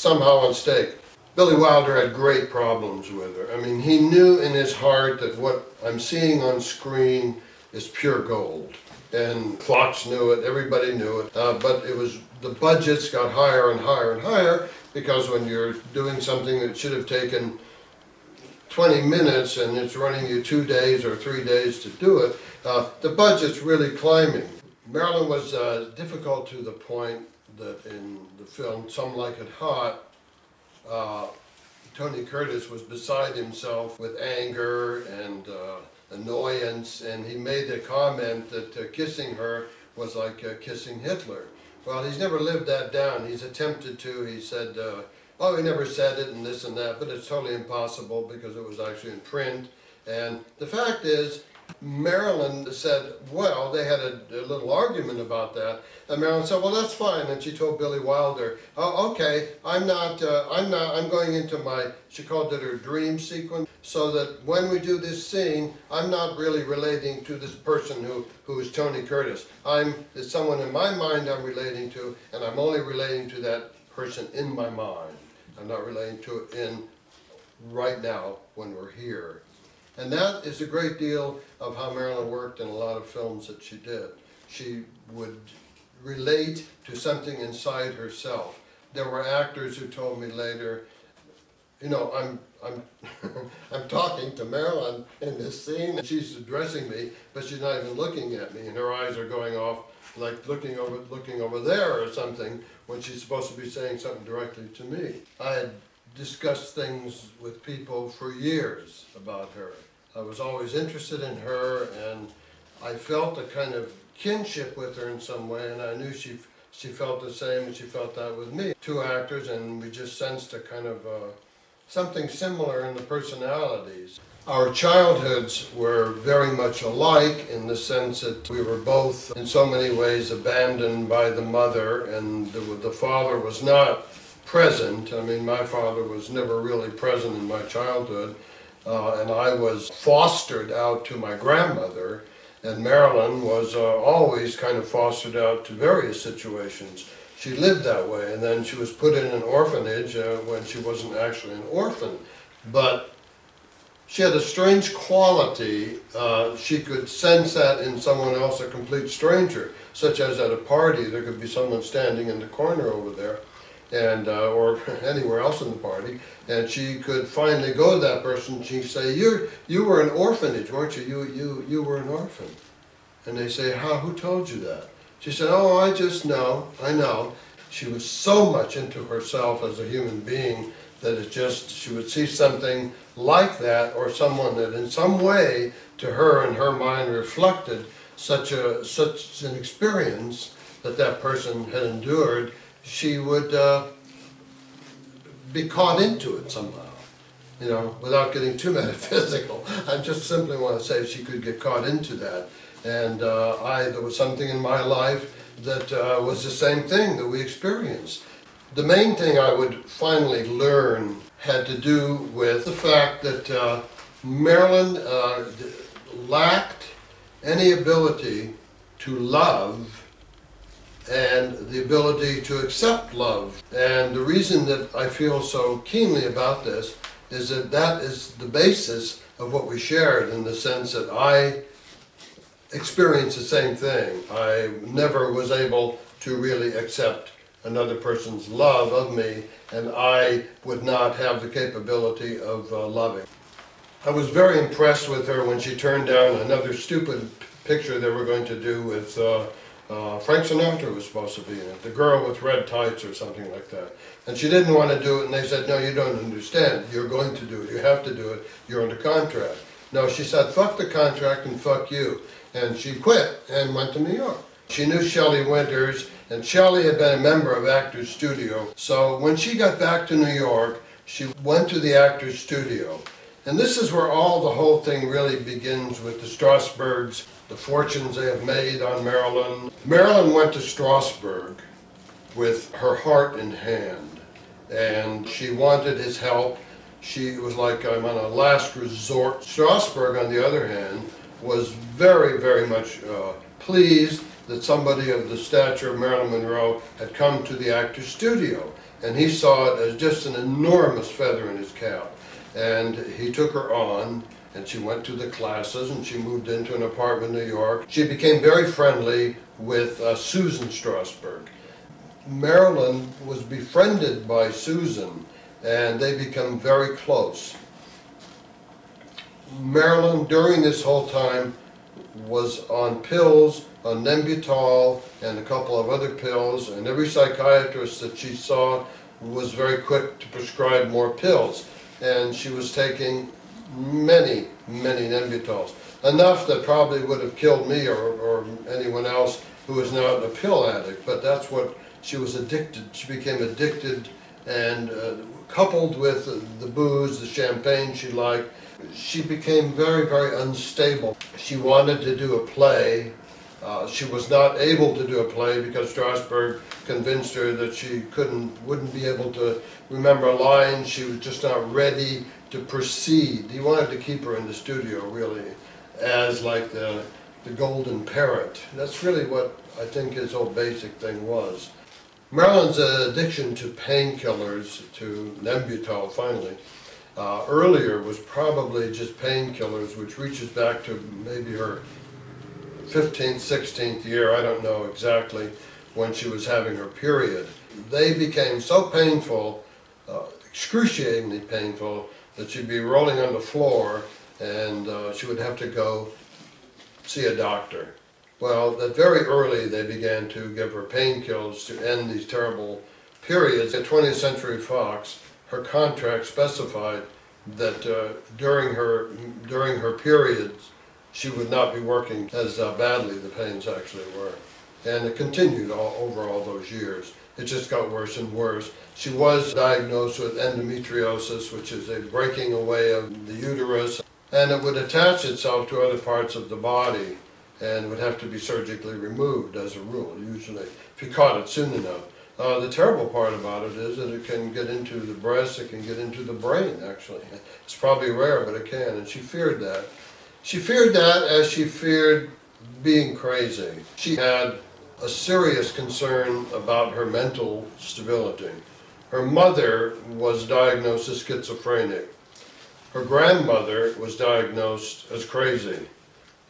somehow on stake. Billy Wilder had great problems with her. I mean, he knew in his heart that what I'm seeing on screen is pure gold. And Fox knew it, everybody knew it, but it was, the budgets got higher and higher and higher, because when you're doing something that should have taken 20 minutes and it's running you 2 days or 3 days to do it, the budget's really climbing. Marilyn was difficult to the point that in the film Some Like It Hot, Tony Curtis was beside himself with anger and annoyance, and he made the comment that kissing her was like kissing Hitler. Well, he's never lived that down. He's attempted to. He said, oh, he never said it and this and that, but it's totally impossible because it was actually in print. And the fact is, Marilyn said, well, they had a little argument about that, and Marilyn said, well, that's fine. And she told Billy Wilder, oh, okay, I'm going into my, she called it her dream sequence, so that when we do this scene, I'm not really relating to this person who is Tony Curtis. There's someone in my mind I'm relating to, and I'm only relating to that person in my mind. I'm not relating to it in right now when we're here. And that is a great deal of how Marilyn worked in a lot of films that she did. She would relate to something inside herself. There were actors who told me later, you know, I'm talking to Marilyn in this scene, and she's addressing me, but she's not even looking at me, and her eyes are going off like looking over there or something, when she's supposed to be saying something directly to me. I had discussed things with people for years about her. I was always interested in her, and I felt a kind of kinship with her in some way, and I knew she felt the same, and she felt that with me. Two actors, and we just sensed a kind of something similar in the personalities. Our childhoods were very much alike in the sense that we were both in so many ways abandoned by the mother, and the father was not present. I mean, my father was never really present in my childhood, and I was fostered out to my grandmother, and Marilyn was always kind of fostered out to various situations. She lived that way, and then she was put in an orphanage when she wasn't actually an orphan. But she had a strange quality. She could sense that in someone else, a complete stranger, such as at a party, there could be someone standing in the corner over there, and or anywhere else in the party, and she could finally go to that person and she'd say, you were an orphanage, weren't you? You were an orphan. And they say, who told you that? She said, oh, I just know, I know. She was so much into herself as a human being that it just, she would see something like that, or someone that in some way to her in her mind reflected such an experience that person had endured. She would be caught into it somehow, you know, without getting too metaphysical. I just simply want to say she could get caught into that. And there was something in my life that was the same thing that we experienced. The main thing I would finally learn had to do with the fact that Marilyn lacked any ability to love and the ability to accept love. And the reason that I feel so keenly about this is that that is the basis of what we shared, in the sense that I experienced the same thing. I never was able to really accept another person's love of me, and I would not have the capability of loving. I was very impressed with her when she turned down another stupid picture they were going to do with Frank Sinatra was supposed to be in it, the girl with red tights or something like that. And she didn't want to do it, and they said, no, you don't understand. You're going to do it. You have to do it. You're under contract. No, she said, fuck the contract and fuck you. And she quit and went to New York. She knew Shelley Winters, and Shelley had been a member of Actors Studio. So when she got back to New York, she went to the Actors Studio. And this is where the whole thing really begins, with the Strasbergs, the fortunes they have made on Marilyn. Marilyn went to Strasberg with her heart in hand, and she wanted his help. She was like, I'm on a last resort. Strasberg, on the other hand, was very, very much pleased that somebody of the stature of Marilyn Monroe had come to the Actors Studio. and he saw it as just an enormous feather in his cap. And he took her on, and she went to the classes, and she moved into an apartment in New York. She became very friendly with Susan Strasberg. Marilyn was befriended by Susan, and they become very close. Marilyn, during this whole time, was on pills, on Nembutal, and a couple of other pills, and every psychiatrist that she saw was very quick to prescribe more pills. And she was taking many Nembutals, enough that probably would have killed me or anyone else who is now a pill addict, but that's what she was addicted. She became addicted, and coupled with the booze, the champagne she liked, she became very unstable. She wanted to do a play. She was not able to do a play because Strasberg convinced her that she wouldn't be able to remember lines. She was just not ready to proceed. He wanted to keep her in the studio, really, as like the golden parrot. That's really what I think his whole basic thing was. Marilyn's addiction to painkillers, to Nembutal finally, earlier was probably just painkillers, which reaches back to maybe her 15th, 16th year, I don't know exactly, when she was having her period. They became so painful, excruciatingly painful, that she'd be rolling on the floor and she would have to go see a doctor. Well, that very early they began to give her painkillers to end these terrible periods. At 20th Century Fox, her contract specified that during her periods, she would not be working as badly the pains actually were. And it continued over all those years. It just got worse and worse. She was diagnosed with endometriosis, which is a breaking away of the uterus, and it would attach itself to other parts of the body and would have to be surgically removed as a rule, usually, if you caught it soon enough. The terrible part about it is that it can get into the breast, it can get into the brain, actually. It's probably rare, but it can, and she feared that. She feared that as she feared being crazy. She had a serious concern about her mental stability. Her mother was diagnosed as schizophrenic. Her grandmother was diagnosed as crazy.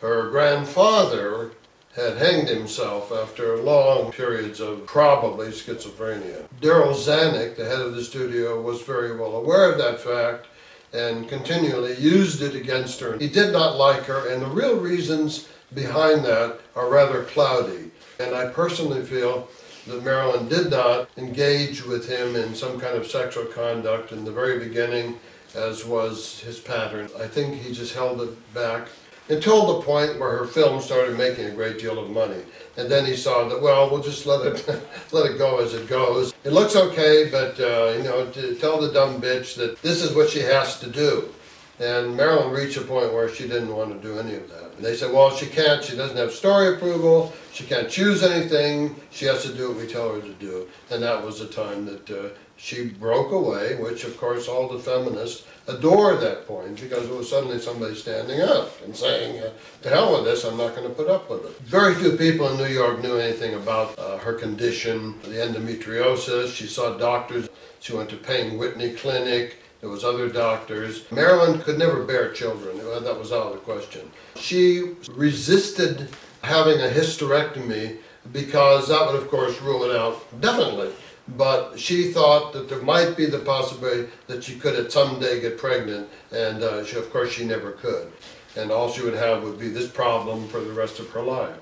Her grandfather had hanged himself after long periods of probably schizophrenia. Daryl Zanuck, the head of the studio, was very well aware of that fact and continually used it against her. He did not like her, and the real reasons behind that are rather cloudy. And I personally feel that Marilyn did not engage with him in some kind of sexual conduct in the very beginning, as was his pattern. I think he just held it back until the point where her film started making a great deal of money. And then he saw that, well, we'll just let it go as it goes. It looks okay, but, to tell the dumb bitch that this is what she has to do. And Marilyn reached a point where she didn't want to do any of that. And they said, well, she doesn't have story approval, she can't choose anything, she has to do what we tell her to do. And that was the time that she broke away, which of course all the feminists adored that point, because it was suddenly somebody standing up and saying, to hell with this, I'm not going to put up with it. Very few people in New York knew anything about her condition, the endometriosis. She saw doctors. She went to Payne Whitney Clinic. There was other doctors. Marilyn could never bear children. That was out of the question. She resisted having a hysterectomy because that would, of course, rule it out definitely. But she thought that there might be the possibility that she could someday get pregnant, and of course she never could. And all she would have would be this problem for the rest of her life,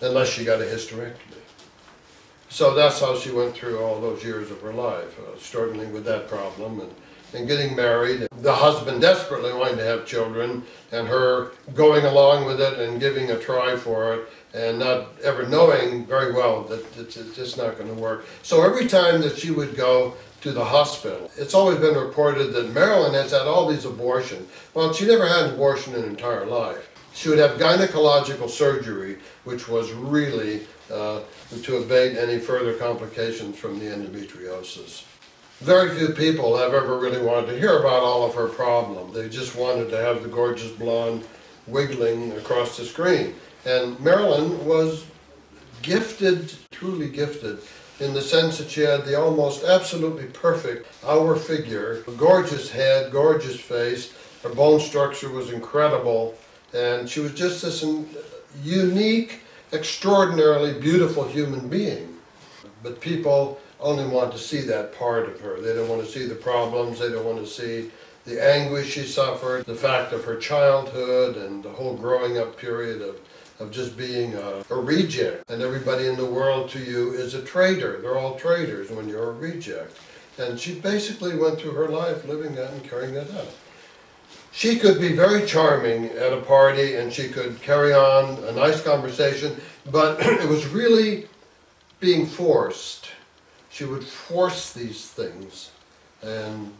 unless she got a hysterectomy. So that's how she went through all those years of her life, struggling with that problem and getting married. The husband desperately wanting to have children, and her going along with it and giving a try for it, and not ever knowing very well that it's just not going to work. So every time that she would go to the hospital, it's always been reported that Marilyn has had all these abortions. Well, she never had an abortion in her entire life. She would have gynecological surgery, which was really to abate any further complications from the endometriosis. Very few people have ever really wanted to hear about all of her problems. They just wanted to have the gorgeous blonde wiggling across the screen. And Marilyn was gifted, truly gifted, in the sense that she had the almost absolutely perfect hour figure, a gorgeous head, gorgeous face, her bone structure was incredible, and she was just this unique, extraordinarily beautiful human being. But people only want to see that part of her. They don't want to see the problems, they don't want to see the anguish she suffered, the fact of her childhood and the whole growing up period of just being a reject. And everybody in the world to you is a traitor. They're all traitors when you're a reject. And she basically went through her life living that and carrying that out. She could be very charming at a party and she could carry on a nice conversation, but it was really being forced. She would force these things, and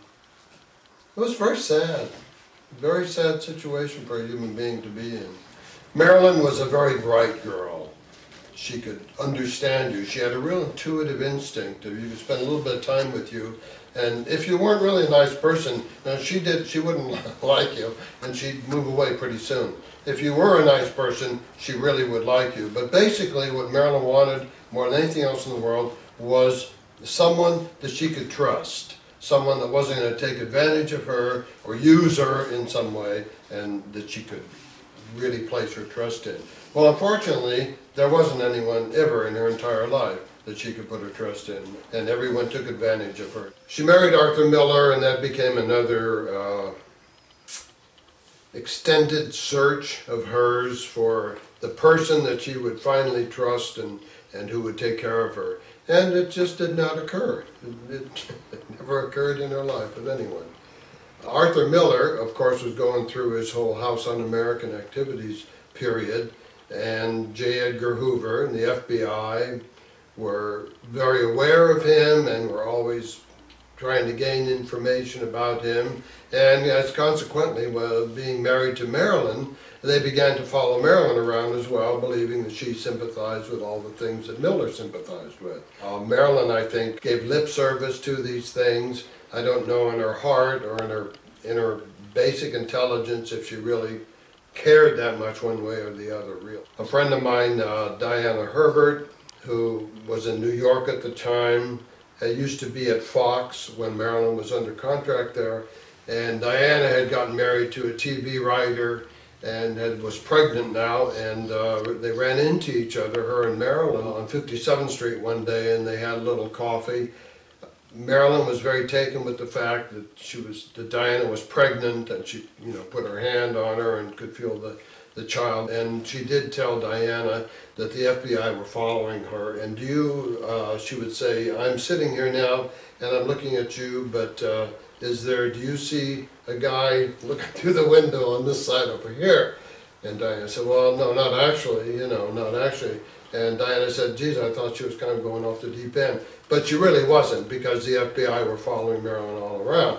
it was very sad situation for a human being to be in. Marilyn was a very bright girl. She could understand you. She had a real intuitive instinct. If you could spend a little bit of time with you, and if you weren't really a nice person, she wouldn't like you, and she'd move away pretty soon. If you were a nice person, she really would like you. But basically what Marilyn wanted more than anything else in the world was someone that she could trust. Someone that wasn't going to take advantage of her or use her in some way, and that she could really place her trust in. Well, unfortunately, there wasn't anyone ever in her entire life that she could put her trust in, and everyone took advantage of her. She married Arthur Miller, and that became another extended search of hers for the person that she would finally trust and who would take care of her. And it just did not occur. It never occurred in her life with anyone. Arthur Miller, of course, was going through his whole House Un-American Activities period, and J. Edgar Hoover and the FBI were very aware of him and were always trying to gain information about him. And as consequently, being married to Marilyn, they began to follow Marilyn around as well, believing that she sympathized with all the things that Miller sympathized with. Marilyn, I think, gave lip service to these things. I don't know in her heart or in her basic intelligence if she really cared that much one way or the other, real. A friend of mine, Diana Herbert, who was in New York at the time, used to be at Fox when Marilyn was under contract there, and Diana had gotten married to a TV writer and was pregnant now, and they ran into each other, her and Marilyn, on 57th Street one day, and they had a little coffee. Marilyn was very taken with the fact that Diana was pregnant, and she, put her hand on her and could feel the child. And she did tell Diana that the FBI were following her. And she would say, "I'm sitting here now and I'm looking at you, but do you see a guy looking through the window on this side over here?" And Diana said, "Well, no, not actually, not actually." And Diana said, "Geez, I thought she was kind of going off the deep end." But she really wasn't, because the FBI were following Marilyn all around.